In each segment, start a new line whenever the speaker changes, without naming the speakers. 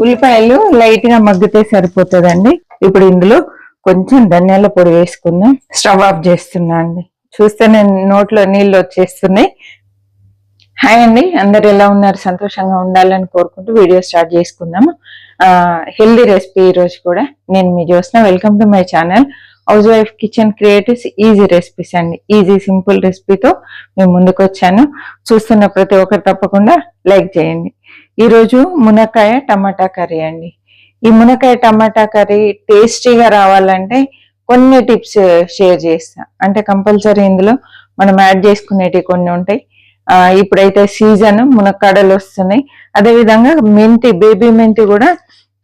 ఉల్లిపాయలు లైట్ గా మగ్గితే సరిపోతుందండి. ఇప్పుడు ఇందులో కొంచెం ధనియాల పొడి వేసుకుందాం. స్టవ్ ఆఫ్ చేస్తున్నా అండి. చూస్తే నేను నోట్లో నీళ్ళు వచ్చేస్తున్నాయి. హాయ్ అండి, అందరు ఎలా ఉన్నారు? సంతోషంగా ఉండాలని కోరుకుంటూ వీడియో స్టార్ట్ చేసుకుందాము. హెల్దీ రెసిపీ ఈ రోజు కూడా నేను మీ Jyotsna. Welcome to my channel housewife kitchen creatives. Easy recipes అండి, ఈజీ సింపుల్ రెసిపీతో మేము ముందుకు వచ్చాను. చూస్తున్న ప్రతి ఒక్కరు తప్పకుండా లైక్ చేయండి. ఈరోజు మునక్కాయ టమాటా కర్రీ అండి. ఈ మునక్కాయ టమాటా కర్రీ టేస్టీగా రావాలంటే కొన్ని టిప్స్ షేర్ చేస్తా. అంటే కంపల్సరీ ఇందులో మనం యాడ్ చేసుకునేటివి కొన్ని ఉంటాయి. ఇప్పుడైతే సీజన్ మునక్కాడలు వస్తున్నాయి. అదేవిధంగా మెంతి, బేబీ మెంతి కూడా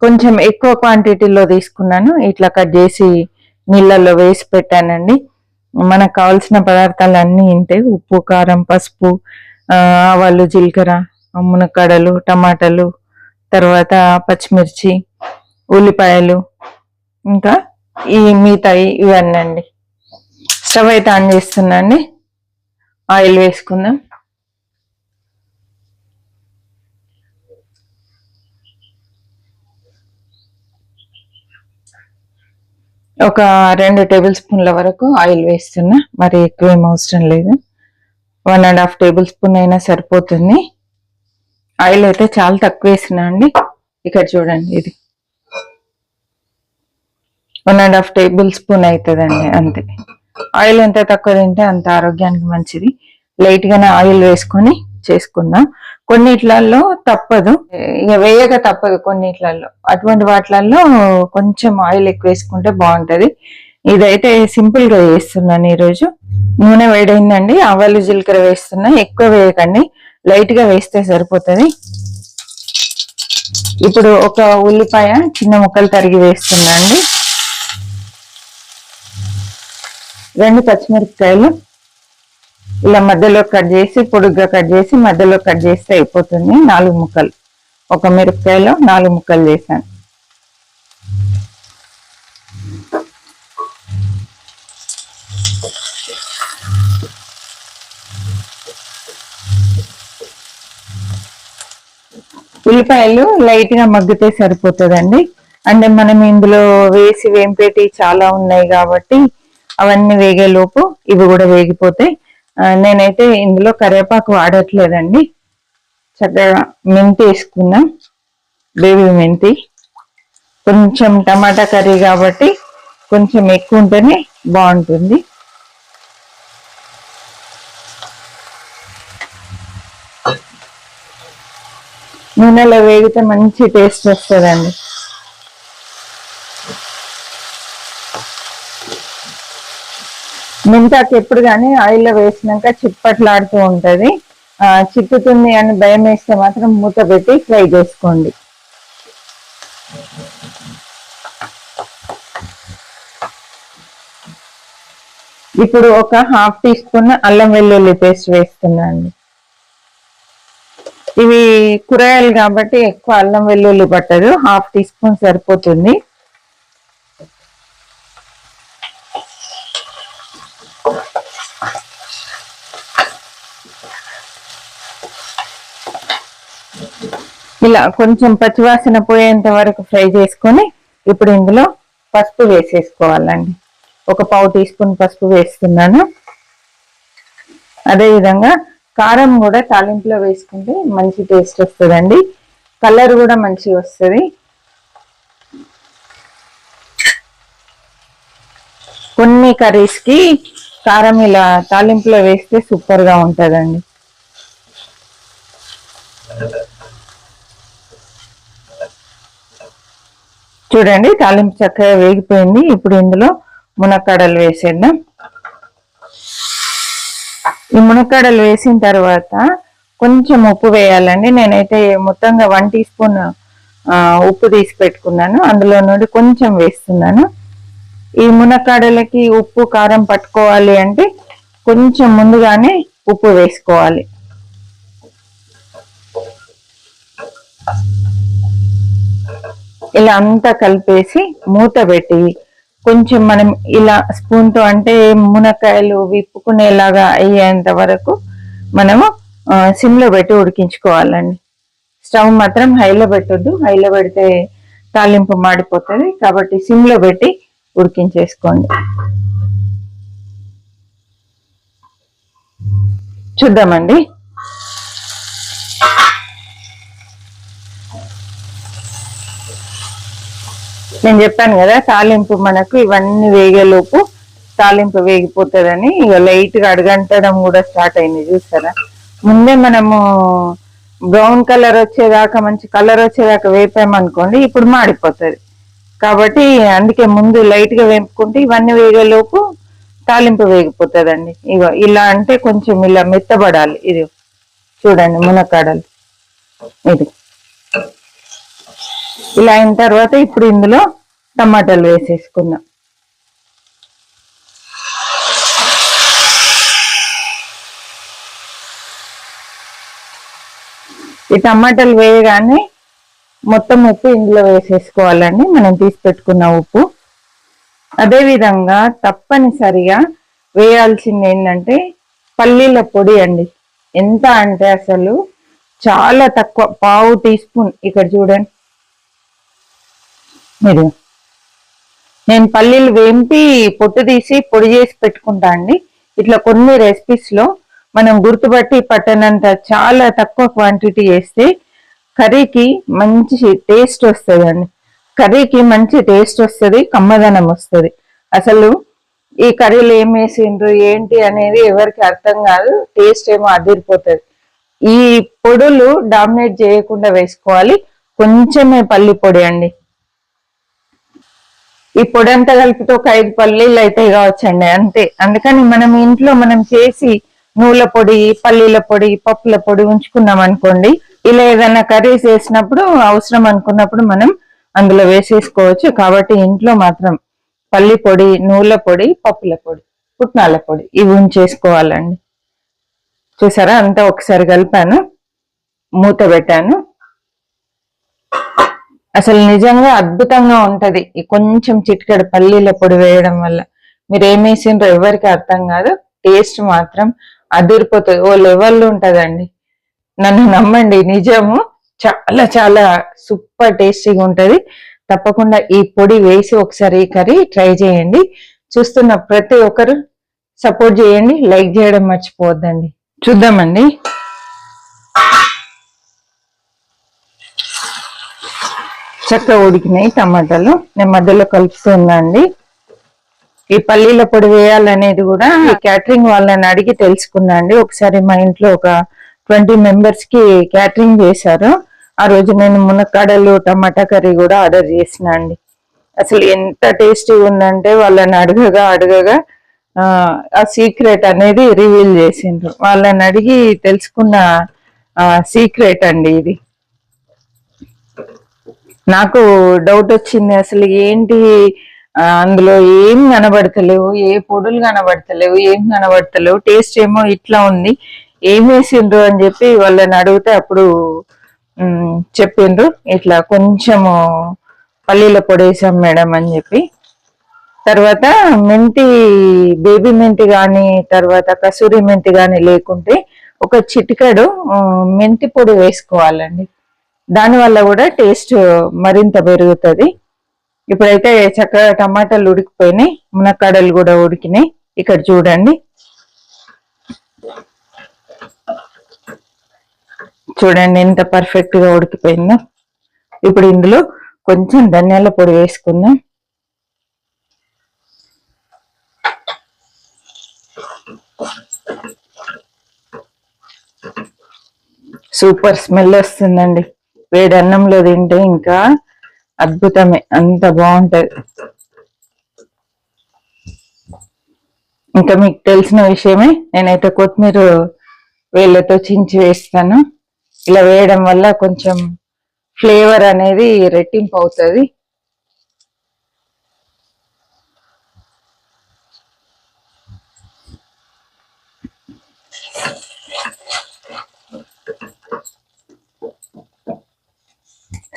కొంచెం ఎక్కువ క్వాంటిటీలో తీసుకున్నాను. ఇట్లా కట్ చేసి నీళ్ళల్లో వేసి పెట్టానండి. మనకు కావాల్సిన పదార్థాలు అన్నీ ఉంటాయి. ఉప్పు, కారం, పసుపు, ఆవాలు, జీలకర్ర, మునక్కాడలు, టమాటాలు, తర్వాత పచ్చిమిర్చి, ఉల్లిపాయలు, ఇంకా ఈ మిగతాయి ఇవన్నీ అండి. స్టవ్ అయితే ఆన్ చేస్తున్నా అండి. ఆయిల్ వేసుకుందాం. ఒక 2 టేబుల్ స్పూన్ల వరకు ఆయిల్ వేస్తున్నా. మరి ఎక్కువ ఏం అవసరం లేదు. 1.5 టేబుల్ స్పూన్ అయినా సరిపోతుంది. ఆయిల్ అయితే చాలా తక్కువ వేసినా అండి. ఇక్కడ చూడండి, ఇది 1.5 టేబుల్ స్పూన్ అవుతుందండి, అంతే. ఆయిల్ ఎంత తక్కువ తింటే అంత ఆరోగ్యానికి మంచిది. లైట్ గానే ఆయిల్ వేసుకొని చేసుకుందాం. కొన్నిట్లలో తప్పదు, ఇక వేయక తప్పదు. కొన్నిట్లలో అటువంటి వాటిలలో కొంచెం ఆయిల్ ఎక్కువ వేసుకుంటే బాగుంటది. ఇదైతే సింపుల్ గా వేస్తున్నాను ఈరోజు. నూనె వేడైందండి. ఆవాలు, జీలకర్ర వేస్తున్నా. ఎక్కువ వేయకండి, లైట్ గా వేస్తే సరిపోతుంది. ఇప్పుడు ఒక ఉల్లిపాయ చిన్న ముక్కలు తరిగి వేస్తున్నా అండి. 2 పచ్చిమిరపకాయలు ఇలా మధ్యలో కట్ చేసి, పొడుగ్గా కట్ చేసి మధ్యలో కట్ చేస్తే అయిపోతుంది. 4 ముక్కలు, ఒక మిరపకాయలో 4 ముక్కలు చేశాను. ఉల్లిపాయలు లైట్ గా మగ్గితే సరిపోతుందండి. అంటే మనం ఇందులో వేసి వేంపేటి చాలా ఉన్నాయి కాబట్టి అవన్నీ వేగేలోపు ఇవి కూడా వేగిపోతాయి. నేనైతే ఇందులో కరివేపాకు వాడట్లేదండి. చక్కగా మెంతి వేసుకున్నాం, బేబీ మెంతి. కొంచెం టమాటా కర్రీ కాబట్టి కొంచెం ఎక్కువ ఉంటేనే బాగుంటుంది. నూనెలో వేగితే మంచి టేస్ట్ వస్తుందండి. మెంతాకు ఎప్పుడు కానీ ఆయిల్లో వేసినాక చిప్పట్లాడుతూ ఉంటది. చిక్కుతుంది అని భయం వేస్తే మాత్రం మూత పెట్టి ఫ్రై చేసుకోండి. ఇప్పుడు ఒక 1/2 టీ స్పూన్ అల్లం వెల్లుల్లి పేస్ట్ వేస్తున్నాను. ఇవి కూరగాయలు కాబట్టి ఎక్కువ అల్లం వెల్లుల్లి పట్టదు, 1/2 టీ స్పూన్ సరిపోతుంది. ఇలా కొంచెం పచ్చివాసన పోయేంత వరకు ఫ్రై చేసుకొని ఇప్పుడు ఇందులో పసుపు వేసేసుకోవాలండి. ఒక 1/4 టీ స్పూన్ పసుపు వేస్తున్నాను. అదేవిధంగా కారం కూడా తాలింపులో వేసుకుంటే మంచి టేస్ట్ వస్తుందండి. కలర్ కూడా మంచిగా వస్తుంది. కొన్ని కర్రీస్కి కారం ఇలా తాలింపులో వేస్తే సూపర్ గా ఉంటుందండి. చూడండి, తాలింపు చక్కగా వేగిపోయింది. ఇప్పుడు ఇందులో మునక్కాడలు వేసేద్దాం. ఈ మునక్కాడలు వేసిన తర్వాత కొంచెం ఉప్పు వేయాలండి. నేనైతే మొత్తంగా 1 టీ స్పూన్ ఉప్పు తీసి పెట్టుకున్నాను, అందులో నుండి కొంచెం వేస్తున్నాను. ఈ మునక్కాడలకి ఉప్పు, కారం పట్టుకోవాలి అంటే కొంచెం ముందుగానే ఉప్పు వేసుకోవాలి. ఇలా అంతా కలిపేసి మూత పెట్టి కొంచెం మనం ఇలా స్పూన్ తో అంటే మునక్కాయలు విప్పుకునేలాగా అయ్యేంత వరకు మనము సిమ్ లో పెట్టి ఉడికించుకోవాలండి. స్టవ్ మాత్రం హైలో పెట్టొద్దు, హైలో పెడితే తాలింపు మాడిపోతుంది. కాబట్టి సిమ్లో పెట్టి ఉడికించేసుకోండి. చూద్దామండి. నేను చెప్పాను కదా తాలింపు మనకు ఇవన్నీ వేగేలోపు తాలింపు వేగిపోతుందని. ఇక లైట్ గా అడగంటడం కూడా స్టార్ట్ అయింది చూసారా. ముందే మనము బ్రౌన్ కలర్ వచ్చేదాకా, మంచి కలర్ వచ్చేదాకా వేపామనుకోండి, ఇప్పుడు మాడిపోతుంది. కాబట్టి అందుకే ముందు లైట్ గా వేపుకుంటే ఇవన్నీ వేగేలోపు తాలింపు వేగిపోతుందండి. ఇగో ఇలా అంటే కొంచెం ఇలా మెత్తబడాలి. ఇది చూడండి మునక్కాడలు, ఇది ఇలా అయిన తర్వాత ఇప్పుడు ఇందులో టమాటాలు వేసేసుకుందాం. ఈ టమాటాలు వేయగానే మొత్తం ఉప్పు ఇందులో వేసేసుకోవాలండి, మనం తీసి పెట్టుకున్న ఉప్పు. అదే విధంగా తప్పనిసరిగా వేయాల్సింది ఏంటంటే పల్లీల పొడి అండి. ఎంత అంటే అసలు చాలా తక్కువ, పావు టీ స్పూన్. ఇక్కడ చూడండి, మీరు నేను పల్లీలు వేంపి పొట్టు తీసి పొడి చేసి పెట్టుకుంటా అండి. ఇట్లా కొన్ని రెసిపీస్ లో మనం గుర్తుపట్టి పట్టనంత చాలా తక్కువ క్వాంటిటీ వేస్తే కర్రీకి మంచి టేస్ట్ వస్తుందండి. కర్రీకి మంచి టేస్ట్ వస్తుంది, కమ్మదనం వస్తుంది. అసలు ఈ కర్రీలు ఏం వేసిండ్రు ఏంటి అనేది ఎవరికి అర్థం కాదు, టేస్ట్ ఏమో అదిరిపోతుంది. ఈ పొడులు డామినేట్ చేయకుండా వేసుకోవాలి. కొంచెమే పల్లి పొడి అండి. ఈ పొడి అంతా కలిపితే ఒక 5 పల్లీలు అయితే కావచ్చండి, అంతే. అందుకని మనం ఇంట్లో మనం చేసి నువ్వుల పొడి, పల్లీల పొడి, పప్పుల పొడి ఉంచుకున్నాం అనుకోండి, ఇలా ఏదైనా కర్రీస్ వేసినప్పుడు అవసరం అనుకున్నప్పుడు మనం అందులో వేసేసుకోవచ్చు. కాబట్టి ఇంట్లో మాత్రం పల్లి పొడి, నువ్వుల పొడి, పప్పుల పొడి, పుట్నాల పొడి ఇవి ఉంచేసుకోవాలండి. చూసారా, అంతా ఒకసారి కలిపాను, మూత పెట్టాను. అసలు నిజంగా అద్భుతంగా ఉంటది ఈ కొంచెం చిటికెడు పల్లీల పొడి వేయడం వల్ల. మీరు ఏమేసిండ్రో ఎవరికి అర్థం కాదు, టేస్ట్ మాత్రం అదిరిపోతుంది, ఓ లెవెల్ ఉంటదండి. నన్ను నమ్మండి, నిజము. చాలా చాలా సూపర్ టేస్టీగా ఉంటది. తప్పకుండా ఈ పొడి వేసి ఒకసారి ఈ కర్రీ ట్రై చేయండి. చూస్తున్న ప్రతి ఒక్కరు సపోర్ట్ చేయండి, లైక్ చేయడం మర్చిపోవద్దండి. చూద్దామండి. చక్కగా ఉడికినాయి టమాటాలు. నేను మధ్యలో కలుపుతున్నా అండి. ఈ పల్లీల పొడి వేయాలనేది కూడా ఈ క్యాటరింగ్ వాళ్ళని అడిగి తెలుసుకున్నా అండి. ఒకసారి మా ఇంట్లో ఒక 20 మెంబర్స్ కి క్యాటరింగ్ చేశారు. ఆ రోజు నేను మునక్కాడలు టమాటా కర్రీ కూడా ఆర్డర్ చేసిన అండి. అసలు ఎంత టేస్టీగా ఉందంటే వాళ్ళని అడగగా ఆ సీక్రెట్ అనేది రివీల్ చేసిండ్రు. వాళ్ళని అడిగి తెలుసుకున్న సీక్రెట్ అండి ఇది. నాకు డౌట్ వచ్చింది, అసలు ఏంటి అందులో ఏం కనబడతలేవు, ఏ పొడులు కనబడతలేవు, ఏం కనబడతలేవు, టేస్ట్ ఏమో ఇట్లా ఉంది, ఏం వేసిండ్రు అని చెప్పి వాళ్ళని అడిగితే అప్పుడు చెప్పిండ్రు, ఇట్లా కొంచెము పల్లీల పొడి వేసాం మేడం అని చెప్పి. తర్వాత మెంతి, బేబీ మెంతి కానీ, తర్వాత కసూరి మెంతి కానీ లేకుంటే ఒక చిటికెడు మెంతి పొడి వేసుకోవాలండి. దానివల్ల కూడా టేస్ట్ మరింత పెరుగుతుంది. ఇప్పుడైతే చక్కగా టమాటాలు ఉడికిపోయినాయి, మునక్కాడలు కూడా ఉడికినాయి. ఇక్కడ చూడండి, చూడండి ఎంత పర్ఫెక్ట్ గా ఉడికిపోయిందో. ఇప్పుడు ఇందులో కొంచెం ధనియాల పొడి వేసుకుందాం. సూపర్ స్మెల్ వస్తుందండి. వేడి అన్నంలో తింటే ఇంకా అద్భుతమే, అంత బాగుంటది. ఇంకా మీకు తెలిసిన విషయమే, నేనైతే కొత్తిమీర వేళ్ళతో చించి వేస్తాను. ఇలా వేయడం వల్ల కొంచెం ఫ్లేవర్ అనేది రెట్టింపు అవుతుంది.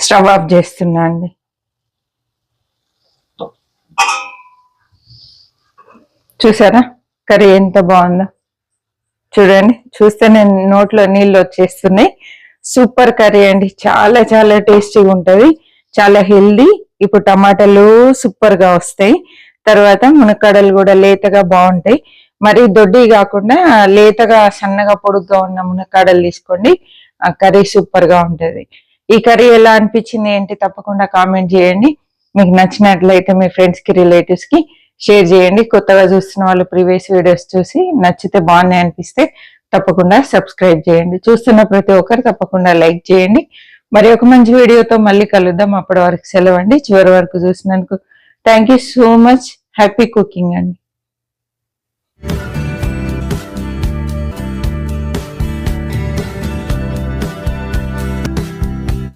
స్టవ్ ఆఫ్ చేస్తున్నా అండి. చూసారా కర్రీ ఎంత బాగుందో. చూడండి, చూస్తే నేను నోట్లో నీళ్ళు వచ్చేస్తున్నాయి. సూపర్ కర్రీ అండి, చాలా చాలా టేస్టీగా ఉంటది, చాలా హెల్దీ. ఇప్పుడు టమాటాలు సూపర్ గా వస్తాయి, తర్వాత మునక్కాడలు కూడా లేతగా బాగుంటాయి. మరి దొడ్డి కాకుండా లేతగా సన్నగా పొడుగ్గా ఉన్న మునక్కాడలు తీసుకోండి, ఆ కర్రీ సూపర్ గా ఉంటది. ఈ కర్రీ ఎలా అనిపించింది ఏంటి తప్పకుండా కామెంట్ చేయండి. మీకు నచ్చినట్లయితే మీ ఫ్రెండ్స్ కి రిలేటివ్స్ కి షేర్ చేయండి. కొత్తగా చూస్తున్న వాళ్ళు ప్రీవియస్ వీడియోస్ చూసి నచ్చితే బాగున్నాయి అనిపిస్తే తప్పకుండా సబ్స్క్రైబ్ చేయండి. చూస్తున్న ప్రతి ఒక్కరు తప్పకుండా లైక్ చేయండి. మరి ఒక మంచి వీడియోతో మళ్ళీ కలుద్దాం. అప్పటి వరకు సెలవండి. చివరి వరకు చూసినందుకు thank you so much. Happy cooking అండి.